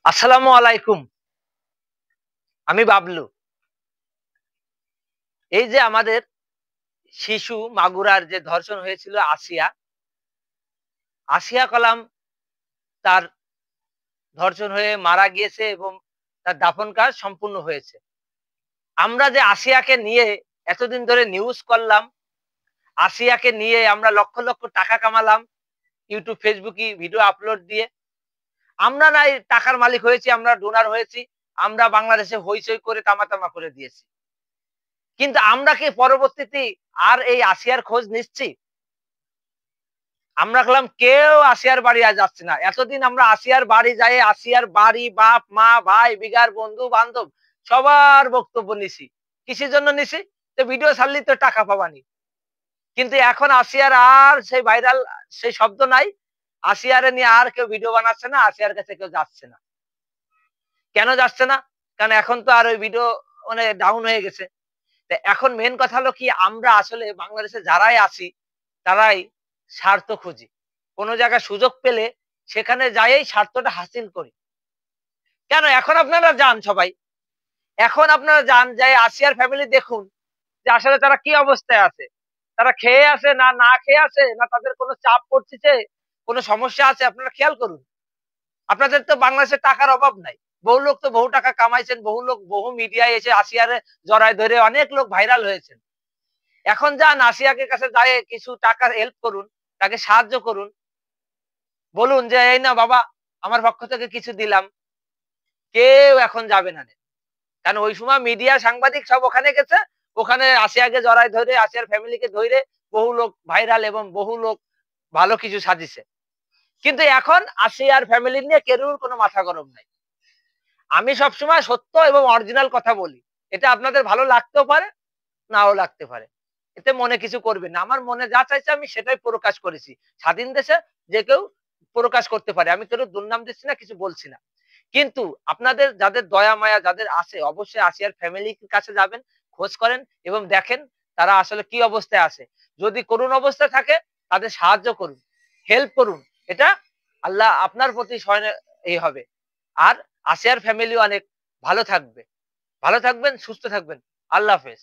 আসসালামু আলাইকুম। আমি বাবলু। এই যে আমাদের শিশু মাগুরার যে ধর্ষণ হয়েছিল আসিয়া কালাম তার ধর্ষণ হয়ে মারা গিয়েছে এবং তার দাফন কাজ সম্পূর্ণ হয়েছে। আমরা যে আসিয়াকে নিয়ে এতদিন ধরে নিউজ করলাম, আসিয়াকে নিয়ে আমরা লক্ষ লক্ষ টাকা কামালাম ইউটিউব, ফেসবুকে ভিডিও আপলোড দিয়ে। আমরা নাই টাকার মালিক হয়েছি, আমরা ডোনার হয়েছি, আমরা বাংলাদেশে হইচই করে তামাতামা করে দিয়েছি। কিন্তু আমরা কি পরবর্তীতে আর এই আসিয়ার খোঁজ নিচ্ছি? আমরা দেখলাম কেউ আসিয়ার বাড়ি আজ যাচ্ছে না। এতদিন আমরা আসিয়ার বাড়ি যাই, আসিয়ার বাড়ি, বাপ মা ভাই বিগার বন্ধু বান্ধব সবার বক্তব্য নিছি। কিসের জন্য নিছি? তো ভিডিও ছাড়লি তো টাকা পাবানি। কিন্তু এখন আসিয়ার আর সেই ভাইরাল সেই শব্দ নাই। আসিয়ারে নিয়ে আর কেউ ভিডিও বানাচ্ছে না, আসিয়ার কাছে কেউ যাচ্ছে না। কেন যাচ্ছে না? কারণ এখন তো আর ওই ভিডিও মানে ডাউন হয়ে গেছে। তো এখন মেন কথা হলো কি, আমরা আসলে বাংলাদেশে যারাই আছি তারাই স্বার্থ খুঁজি। কোন জায়গায় সুযোগ পেলে সেখানে যাইয়েই স্বার্থটা হাসিল করি। কেন এখন আপনারা যান সবাই। এখন আপনারা যান যাই আসিয়ার ফ্যামিলি দেখুন যে আসলে তারা কি অবস্থায় আছে। তারা খেয়ে আছে না না খেয়ে আছে, না তাদের কোনো চাপ পড়তেছে, কোনো সমস্যা আছে, আপনারা খেয়াল করুন। আপনাদের তো বাংলাদেশে টাকার অভাব নাই। বহু লোক তো বহু টাকা কামাইছেন, বহু লোক বহু মিডিয়ায় এসে আসিয়ারে জড়ায় ধরে অনেক লোক ভাইরাল হয়েছেন। এখন যান আসিয়াকে কাছে যায় কিছু টাকা হেল্প করুন, তাকে সাহায্য করুন। বলুন যে এই না বাবা, আমার পক্ষ থেকে কিছু দিলাম। কেউ এখন যাবে না। কারণ ওই সময় মিডিয়া সাংবাদিক সব ওখানে গেছে, ওখানে আসিয়াকে জড়ায় ধরে আসিয়ার ফ্যামিলিকে ধরে বহু লোক ভাইরাল এবং বহু লোক ভালো কিছু সাজিছে। কিন্তু এখন আসিয়ার ফ্যামিলি নিয়ে কেউর কোনো মাথা গরম নাই। আমি সবসময় সত্য এবং অরিজিনাল কথা বলি। এটা আপনাদের ভালো লাগতেও পারে, নাও লাগতে পারে। এতে মনে কিছু করবেন না। আমার মনে যা চাইছে আমি সেটাই প্রকাশ করেছি। স্বাধীন দেশে যে কেউ প্রকাশ করতে পারে। আমি কারো দুর্নাম দিচ্ছি না, কিছু বলছি না। কিন্তু আপনাদের যাদের দয়া মায়া যাদের আছে অবশ্যই আসিয়ার ফ্যামিলির কাছে যাবেন, খোঁজ করেন এবং দেখেন তারা আসলে কি অবস্থায় আছে। যদি করুণ অবস্থায় থাকে তাদের সাহায্য করুন, হেল্প করুন। এটা আল্লাহ আপনার প্রতি হবে। আর আসিয়ার ফ্যামিলি অনেক ভালো থাকবে। ভালো থাকবেন, সুস্থ থাকবেন। আল্লাহ হাফেজ।